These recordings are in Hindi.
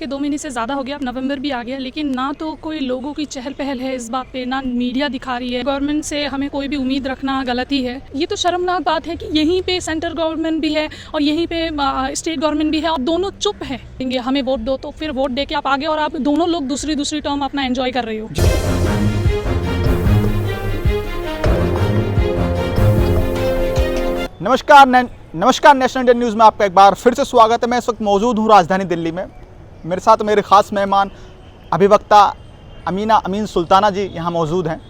कि 2 महीने से ज़्यादा हो गया, अब नवंबर भी आ गया, लेकिन ना तो कोई लोगों की चहल पहल है इस बात पे, ना मीडिया दिखा रही है। गवर्नमेंट से हमें कोई भी उम्मीद रखना गलती है। ये तो शर्मनाक बात है कि यहीं पे सेंट्रल गवर्नमेंट भी है और यहीं पे स्टेट गवर्नमेंट भी है और दोनों चुप है। हमें वोट दो, तो फिर वोट दे के आप आगे और आप दोनों लोग दूसरी टर्म अपना एंजॉय कर रहे हो। नमस्कार नेशनल इंडिया न्यूज़ में आपका एक बार फिर से स्वागत है। मैं इस वक्त मौजूद हूँ राजधानी दिल्ली में। मेरे साथ मेरे ख़ास मेहमान अभिवक्ता अमीना अमीन सुल्ताना जी यहाँ मौजूद हैं।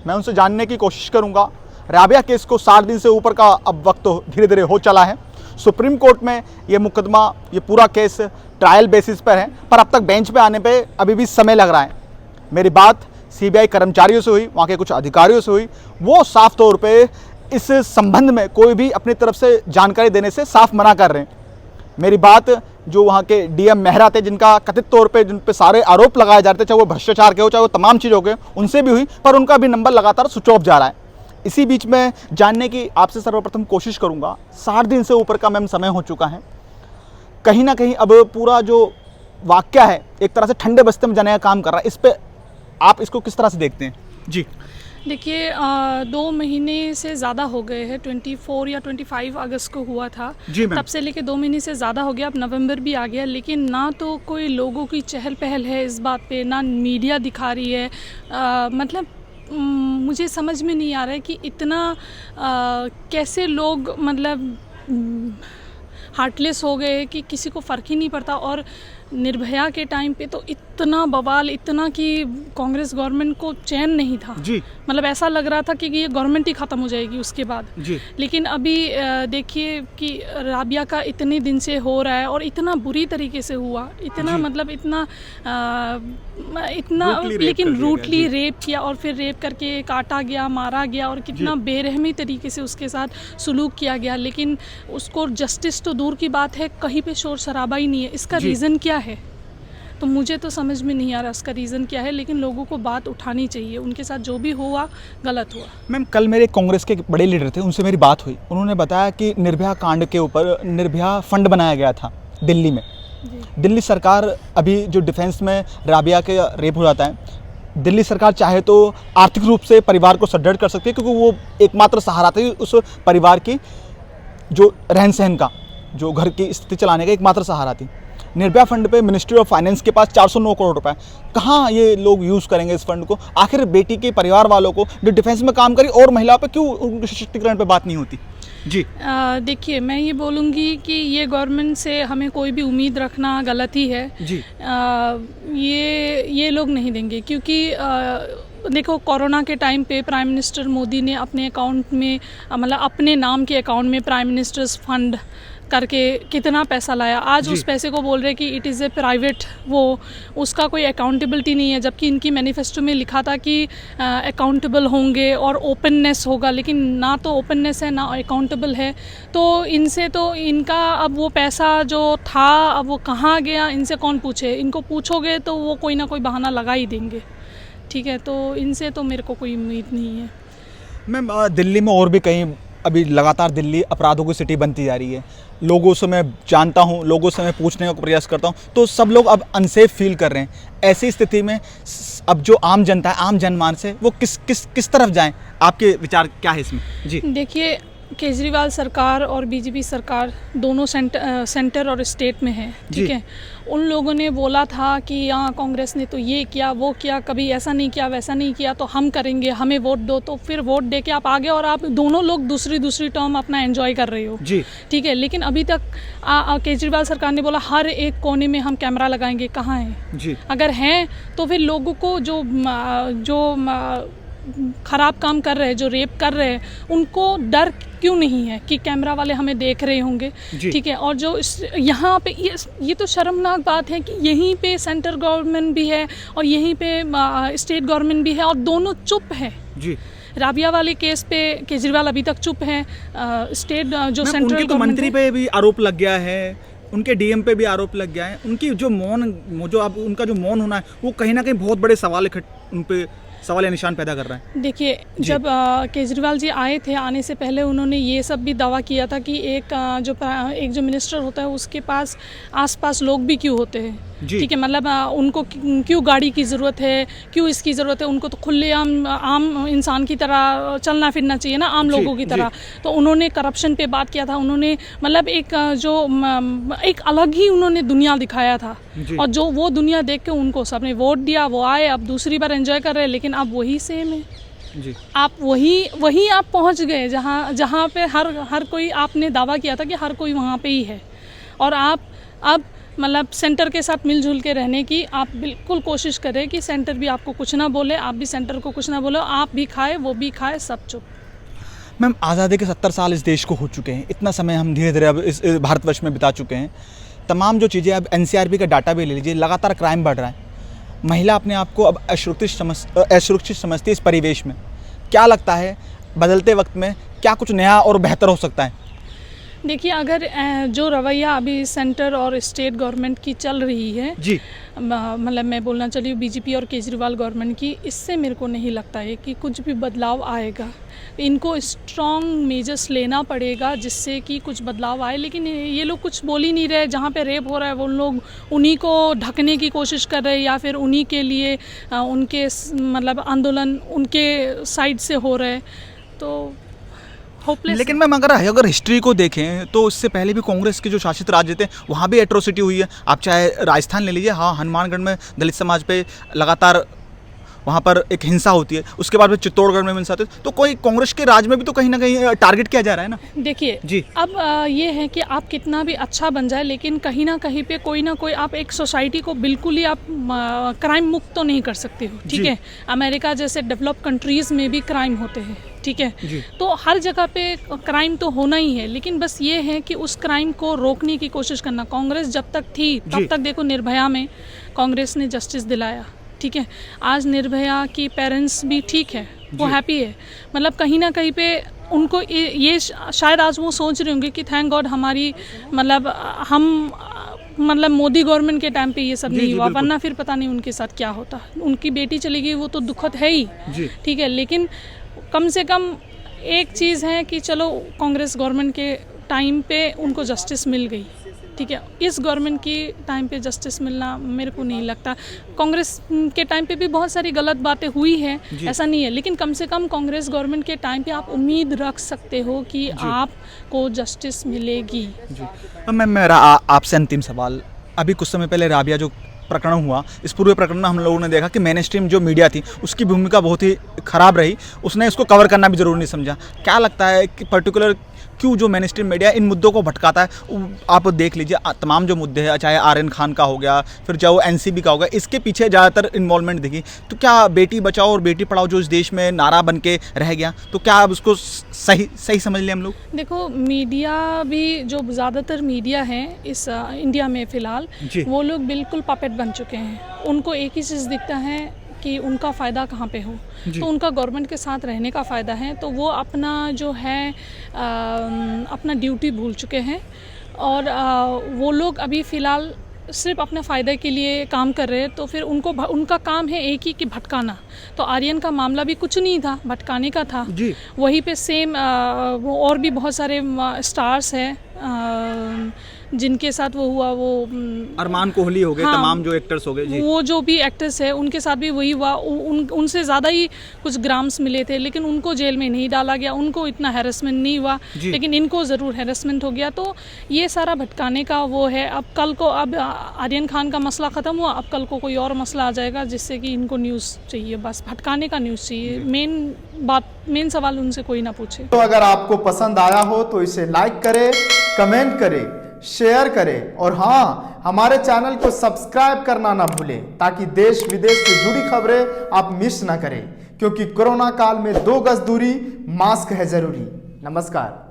मैं उनसे जानने की कोशिश करूँगा। राबिया केस को 60 दिन से ऊपर का अब वक्त तो धीरे धीरे हो चला है। सुप्रीम कोर्ट में ये मुकदमा, ये पूरा केस ट्रायल बेसिस पर है, पर अब तक बेंच पे आने पे अभी भी समय लग रहा है। मेरी बात CBI कर्मचारियों से हुई, वहाँ के कुछ अधिकारियों से हुई। वो साफ तौर पे इस संबंध में कोई भी अपनी तरफ से जानकारी देने से साफ मना कर रहे हैं। मेरी बात जो वहाँ के DM मेहरा थे, जिनका कथित तौर पे जिन पे सारे आरोप लगाए जा रहे थे, चाहे वो भ्रष्टाचार के हो, चाहे वो तमाम चीज़ों के, उनसे भी हुई, पर उनका भी नंबर लगातार स्विच ऑफ जा रहा है। इसी बीच में जानने की आपसे सर्वप्रथम कोशिश करूँगा। 60 दिन से ऊपर का मैम समय हो चुका है। कहीं ना कहीं अब पूरा जो वाक़या है एक तरह से ठंडे बस्ते में जाने का काम कर रहा है। इस पर आप इसको किस तरह से देखते हैं? जी देखिए, 2 महीने से ज़्यादा हो गए हैं। 24 या 25 अगस्त को हुआ था, तब से लेके 2 महीने से ज़्यादा हो गया, अब नवंबर भी आ गया, लेकिन ना तो कोई लोगों की चहल पहल है इस बात पे, ना मीडिया दिखा रही है। मतलब मुझे समझ में नहीं आ रहा है कि इतना कैसे लोग मतलब हार्टलेस हो गए कि किसी को फ़र्क ही नहीं पड़ता। और निर्भया के टाइम पे तो इतना बवाल, इतना कि कांग्रेस गवर्नमेंट को चैन नहीं था जी। मतलब ऐसा लग रहा था कि ये गवर्नमेंट ही ख़त्म हो जाएगी उसके बाद जी। लेकिन अभी देखिए कि राबिया का इतने दिन से हो रहा है और इतना बुरी तरीके से हुआ, इतना मतलब इतना लेकिन रूटली रेप किया और फिर रेप करके काटा गया, मारा गया और कितना बेरहमी तरीके से उसके साथ सुलूक किया गया। लेकिन उसको जस्टिस तो दूर की बात है, कहीं पे शोर शराबा ही नहीं है। इसका रीज़न क्या है? तो मुझे तो समझ में नहीं आ रहा इसका रीज़न क्या है, लेकिन लोगों को बात उठानी चाहिए। उनके साथ जो भी हुआ गलत हुआ। मैम, कल मेरे कांग्रेस के बड़े लीडर थे, उनसे मेरी बात हुई। उन्होंने बताया कि निर्भया कांड के ऊपर निर्भया फंड बनाया गया था दिल्ली में। दिल्ली सरकार, अभी जो डिफेंस में राबिया के रेप हो जाता है, दिल्ली सरकार चाहे तो आर्थिक रूप से परिवार को सदृढ़ कर सकती है, क्योंकि वो एकमात्र सहारा थी उस परिवार की, जो रहन सहन का, जो घर की स्थिति चलाने का एकमात्र सहारा थी। निर्भया फंड पे मिनिस्ट्री ऑफ फाइनेंस के पास 409 करोड़ रुपए, कहाँ ये लोग यूज़ करेंगे इस फंड को? आखिर बेटी के परिवार वालों को जो डिफेंस में काम करी और महिला पे क्यों उनके सशक्तिकरण पे बात नहीं होती? जी देखिए, मैं ये बोलूँगी कि ये गवर्नमेंट से हमें कोई भी उम्मीद रखना गलती है जी। ये लोग नहीं देंगे, क्योंकि देखो, कोरोना के टाइम पे प्राइम मिनिस्टर मोदी ने अपने अकाउंट में, मतलब अपने नाम के अकाउंट में प्राइम मिनिस्टर्स फंड करके कितना पैसा लाया। आज उस पैसे को बोल रहे कि इट इज़ ए प्राइवेट, वो उसका कोई अकाउंटेबिलिटी नहीं है, जबकि इनकी मैनिफेस्टो में लिखा था कि अकाउंटेबल होंगे और ओपननेस होगा, लेकिन ना तो ओपननेस है ना अकाउंटेबल है। तो इनसे तो इनका अब वो पैसा जो था अब वो कहाँ गया, इनसे कौन पूछे? इनको पूछोगे तो वो कोई ना कोई बहाना लगा ही देंगे। ठीक है, तो इनसे तो मेरे को कोई उम्मीद नहीं है। मैम, दिल्ली में और भी कहीं अभी लगातार दिल्ली अपराधों की सिटी बनती जा रही है। लोगों से मैं जानता हूँ, लोगों से मैं पूछने का प्रयास करता हूँ, तो सब लोग अब अनसेफ फील कर रहे हैं। ऐसी स्थिति में अब जो आम जनता है, आम जनमानस है, वो किस तरफ जाएं? आपके विचार क्या है इसमें? जी देखिए, केजरीवाल सरकार और BJP सरकार दोनों सेंटर और स्टेट में है, ठीक है। उन लोगों ने बोला था कि यहाँ कांग्रेस ने तो ये किया, वो किया, कभी ऐसा नहीं किया, वैसा नहीं किया, तो हम करेंगे, हमें वोट दो। तो फिर वोट दे के आप आगे और आप दोनों लोग दूसरी टर्म अपना एंजॉय कर रहे हो जी। ठीक है, लेकिन अभी तक केजरीवाल सरकार ने बोला हर एक कोने में हम कैमरा लगाएंगे। कहाँ है जी? अगर हैं तो फिर लोगों को जो ख़राब काम कर रहे हैं, जो रेप कर रहे हैं, उनको डर क्यों नहीं है कि कैमरा वाले हमें देख रहे होंगे? ठीक है। और जो यहाँ पे ये तो शर्मनाक बात है कि यहीं पे सेंट्रल गवर्नमेंट भी है और यहीं पे स्टेट गवर्नमेंट भी है और दोनों चुप है जी। राबिया वाले केस पे केजरीवाल अभी तक चुप है। स्टेट जो सेंट्रल उनके तो मंत्री पे भी आरोप लग गया है, उनके DM पे भी आरोप लग गया है। उनकी जो उनका जो मौन होना है, वो कहीं ना कहीं बहुत बड़े सवाल उन पे सवाल या निशान पैदा कर रहा है। देखिए, जब केजरीवाल जी आए थे, आने से पहले उन्होंने ये सब भी दावा किया था कि एक जो मिनिस्टर होता है उसके पास आसपास लोग भी क्यों होते हैं, ठीक है, मतलब उनको क्यों गाड़ी की ज़रूरत है, क्यों इसकी ज़रूरत है, उनको तो खुलेआम आम इंसान की तरह चलना फिरना चाहिए ना, आम लोगों की तरह। तो उन्होंने करप्शन पे बात किया था, उन्होंने मतलब एक अलग ही उन्होंने दुनिया दिखाया था, और जो वो दुनिया देख के उनको सबने वोट दिया, वो आए, अब दूसरी बार एंजॉय कर रहे हैं, लेकिन अब वही सेम है जी। आप वही आप पहुंच गए जहां पे हर कोई, आपने दावा किया था कि हर कोई वहां पे ही है, और आप अब मतलब सेंटर के साथ मिलजुल के रहने की आप बिल्कुल कोशिश करें कि सेंटर भी आपको कुछ ना बोले, आप भी सेंटर को कुछ ना बोलो, आप भी खाए वो भी खाए, सब चुप। मैम, आज़ादी के 70 साल इस देश को हो चुके हैं, इतना समय हम धीरे धीरे अब इस भारतवर्ष में बिता चुके हैं। तमाम जो चीज़ें, अब NCRB का डाटा भी ले लीजिए, लगातार क्राइम बढ़ रहा है, महिला अपने आप को अब असुरक्षित समझती है इस परिवेश में। क्या लगता है बदलते वक्त में क्या कुछ नया और बेहतर हो सकता है? देखिए, अगर जो रवैया अभी सेंटर और स्टेट गवर्नमेंट की चल रही है जी, मतलब मैं बोलना चली हूँ बीजेपी और केजरीवाल गवर्नमेंट की, इससे मेरे को नहीं लगता है कि कुछ भी बदलाव आएगा। इनको स्ट्रॉन्ग मेजर्स लेना पड़ेगा जिससे कि कुछ बदलाव आए, लेकिन ये लोग कुछ बोल ही नहीं रहे। जहाँ पे रेप हो रहा है वो लोग उन्हीं को ढकने की कोशिश कर रहे हैं, या फिर उन्हीं के लिए उनके मतलब आंदोलन उनके साइड से हो रहे हैं, तो लेकिन मैम अगर हिस्ट्री को देखें तो इससे पहले भी कांग्रेस के जो शासित राज्य थे वहाँ भी एट्रोसिटी हुई है। आप चाहे राजस्थान ले लीजिए, हाँ, हनुमानगढ़ में दलित समाज पे लगातार वहाँ पर एक हिंसा होती है, उसके बाद में चित्तौड़गढ़ में हिंसा होती है, तो कोई कांग्रेस के राज में भी तो कहीं ना कहीं टारगेट किया जा रहा है ना। देखिए जी, अब ये है कि आप कितना भी अच्छा बन जाए, लेकिन कहीं ना कहीं पे कोई ना कोई, आप एक सोसाइटी को बिल्कुल ही आप क्राइम मुक्त तो नहीं कर सकते हो, ठीक है। अमेरिका जैसे डेवलप कंट्रीज़ में भी क्राइम होते हैं, ठीक है, तो हर जगह पे क्राइम तो होना ही है, लेकिन बस ये है कि उस क्राइम को रोकने की कोशिश करना। कांग्रेस जब तक थी तब तक देखो, निर्भया में कांग्रेस ने जस्टिस दिलाया, ठीक है। आज निर्भया की पेरेंट्स भी ठीक है, वो हैप्पी है, मतलब कहीं ना कहीं पे उनको ये शायद आज वो सोच रहे होंगे कि थैंक गॉड हमारी मतलब मोदी गवर्नमेंट के टाइम पे ये सब नहीं हुआ, वरना फिर पता नहीं उनके साथ क्या होता। उनकी बेटी चली गई, वो तो दुखद है ही, ठीक है, लेकिन कम से कम एक चीज़ है कि चलो कांग्रेस गवर्नमेंट के टाइम पे उनको जस्टिस मिल गई, ठीक है। इस गवर्नमेंट की टाइम पे जस्टिस मिलना मेरे को नहीं लगता। कांग्रेस के टाइम पे भी बहुत सारी गलत बातें हुई हैं, ऐसा नहीं है, लेकिन कम से कम कांग्रेस गवर्नमेंट के टाइम पे आप उम्मीद रख सकते हो कि आपको जस्टिस मिलेगी जी। मैम, मेरा आपसे अंतिम सवाल, अभी कुछ समय पहले राबिया जो प्रकरण हुआ, इस पूरे प्रकरण में हम लोगों ने देखा कि मेन स्ट्रीम जो मीडिया थी उसकी भूमिका बहुत ही खराब रही, उसने इसको कवर करना भी जरूरी नहीं समझा। क्या लगता है कि पर्टिकुलर क्यों जो मेन स्ट्रीम मीडिया इन मुद्दों को भटकाता है? आप देख लीजिए, तमाम जो मुद्दे हैं, चाहे आर्यन खान का हो गया, फिर चाहे वो NCB का हो गया, इसके पीछे ज़्यादातर इन्वॉल्वमेंट दिखी। तो क्या बेटी बचाओ और बेटी पढ़ाओ जो इस देश में नारा बन के रह गया, तो क्या अब उसको सही समझ लें हम लोग? देखो, मीडिया भी जो ज़्यादातर मीडिया है इस इंडिया में फ़िलहाल, वो लोग बिल्कुल पपेट बन चुके हैं। उनको एक ही चीज़ दिखता है कि उनका फ़ायदा कहाँ पे हो, तो उनका गवर्नमेंट के साथ रहने का फ़ायदा है, तो वो अपना जो है अपना ड्यूटी भूल चुके हैं, और वो लोग अभी फ़िलहाल सिर्फ अपने फ़ायदे के लिए काम कर रहे हैं। तो फिर उनका काम है एक ही कि भटकाना। तो आर्यन का मामला भी कुछ नहीं था, भटकाने का था जी। वहीं पे सेम और भी बहुत सारे स्टार्स हैं जिनके साथ वो हुआ, वो अरमान कोहली हो गए, तमाम जो एक्टर्स हो गए जी, वो जो भी एक्टर्स है उनके साथ भी वही हुआ। उनसे ज़्यादा ही कुछ ग्राम्स मिले थे, लेकिन उनको जेल में नहीं डाला गया, उनको इतना हैरेसमेंट नहीं हुआ, लेकिन इनको ज़रूर हैरेसमेंट हो गया। तो ये सारा भटकाने का वो है। अब कल को, अब आर्यन खान का मसला ख़त्म हुआ, अब कल को कोई और मसला आ जाएगा जिससे कि इनको न्यूज़ चाहिए, बस भटकाने का न्यूज़ चाहिए। मेन सवाल उनसे कोई ना पूछे। तो अगर आपको पसंद आया हो तो इसे लाइक करें, कमेंट करें, शेयर करें, और हाँ, हमारे चैनल को सब्सक्राइब करना ना भूलें ताकि देश विदेश से जुड़ी खबरें आप मिस ना करें, क्योंकि कोरोना काल में 2 गज दूरी, मास्क है जरूरी। नमस्कार।